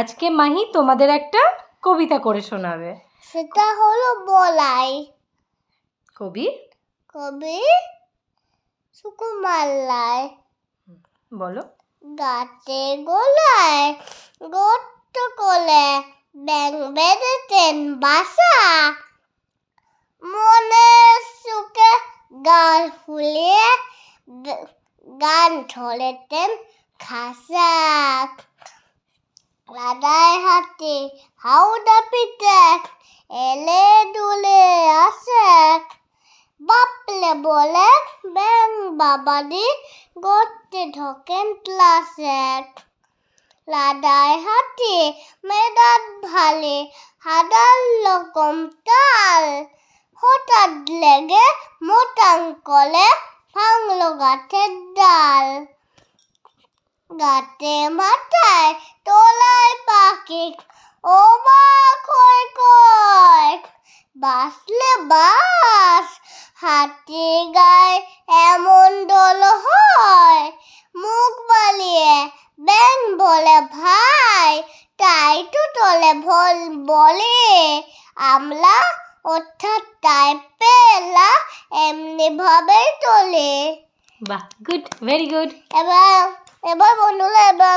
আজকে মাহি তোমাদের একটা কবিতা করে শোনাবে। সেটা হলো বলাই। কবি সুকুমার রায়। বলো। গাছে গোলায় গর্ত করে ব্যাঙ বেঁধেছেন বাসা, মনের সুখে গাল ফুলিয়ে গান ধরেছেন খাসা। রাধায় হাতে হাওড়া পিঠে এলে দুলে আসে, বাপলে বলে ব্যাঙ বাবাজি গর্তে ঢোকেন ক্লাসে। রাধায় হাতে মেদাত ভালে হাজার রকম তাল, হঠাৎ লেগে মোটাং কলে ভাঙলো গাছের ডাল। গাছে মাথায় তোলায় পাখি অবাক হয়ে কয়, বাসলে বাস হাতি গায়ে এমন দোল হয়। মুখ বালিয়ে ব্যাঙ বলে ভাই, তাই তো তোলে বলে আমলা, অর্থাৎ তাই পেলা এমনি ভাবেই তোলে। বাহ, গুড, ভেরি গুড। এবার বন্ধুরা, এবার